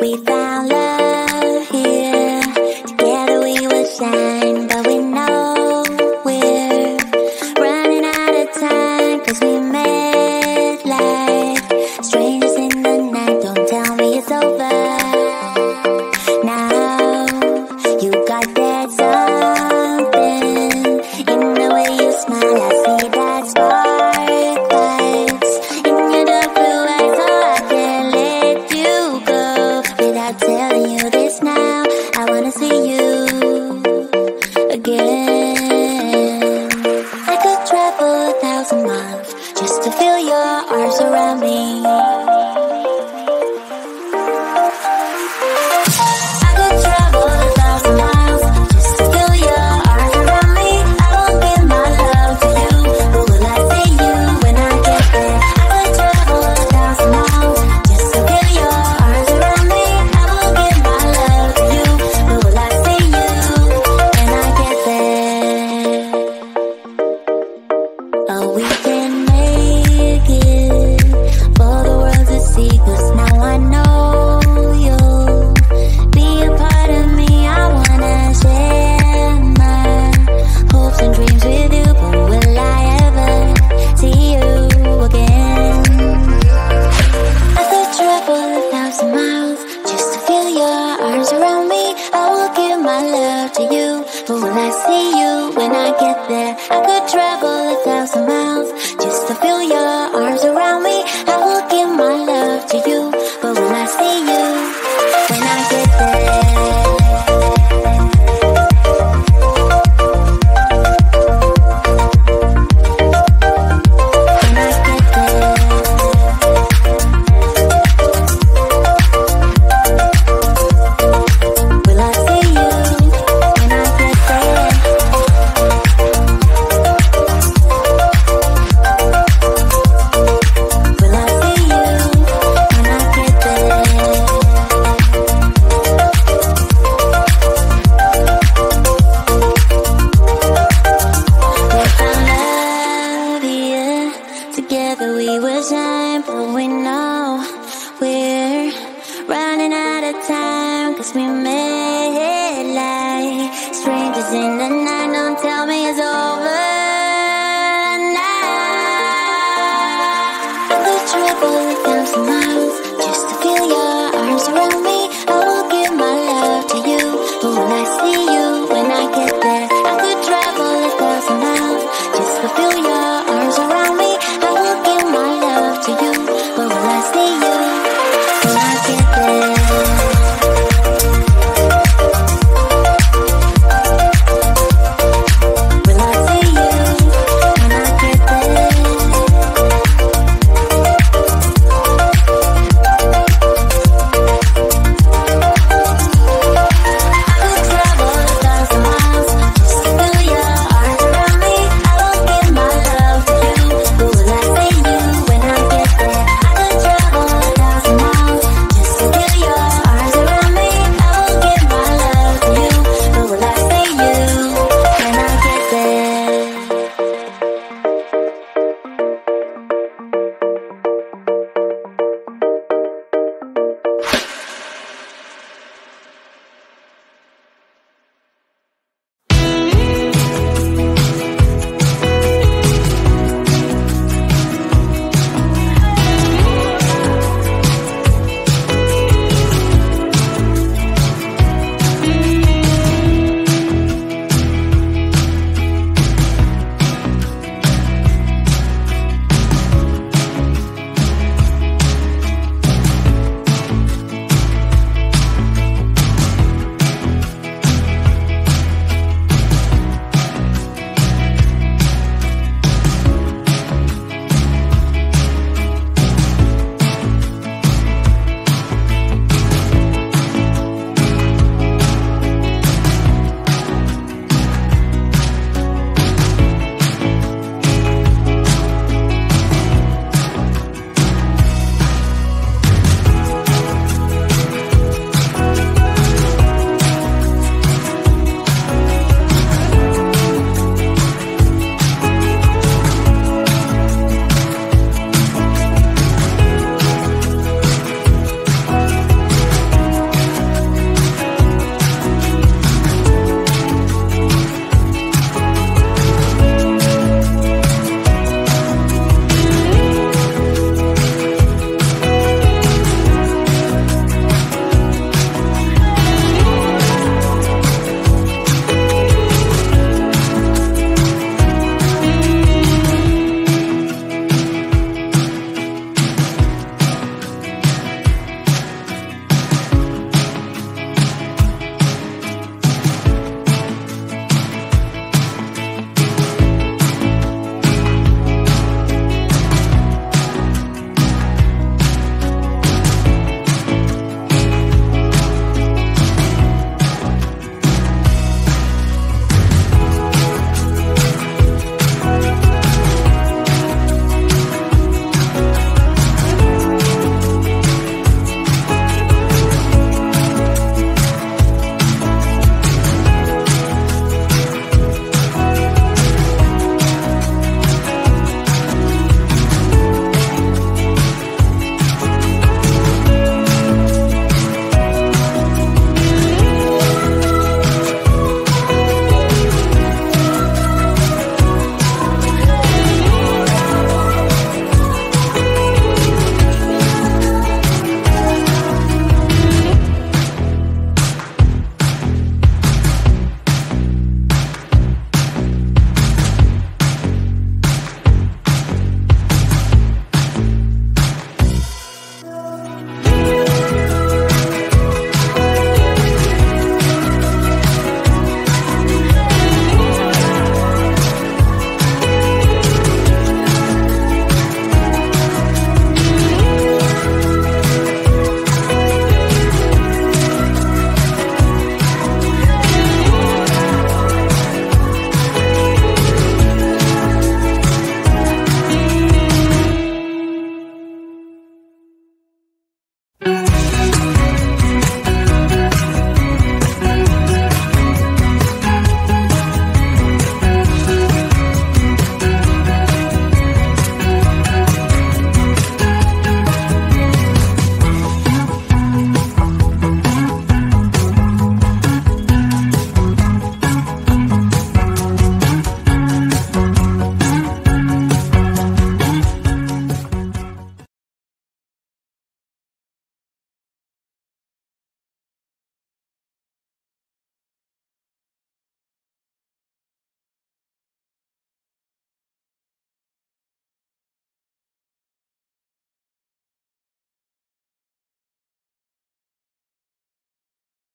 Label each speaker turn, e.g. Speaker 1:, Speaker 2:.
Speaker 1: We found love here. Together we will shine, but we know we're running out of time, 'cause we met like strangers in the night. Don't tell me it's over now. You got that something in the way you smile. I see that sparklights in your dark blue eyes, so I can't let you go without telling you this now. I wanna see you again. I could travel 1,000 miles just to feel your arms around me. I could travel 1,000 miles just to feel your arms around me. I will give my love to you, but will I see you when I get there? I could travel 1,000 miles just to feel your arms around me. I will give my love to you, but will I see you when I get there? Oh, we can make it for the world to see, 'cause now I know you'll be a part of me. I wanna share my hopes and dreams with you, but will I ever see you again? I could travel 1,000 miles just to feel your arms around me. I will give my love to you, but will I see you when I get there? I could travel 1,000 miles just to feel your arms around me. I will give my love to you, but will I see you when I get there? When I get there. Will I see you when I get there? Will I see you when I get there? We found love here. Together we will shine, but we know we're running out of time, 'cause we met like strangers in the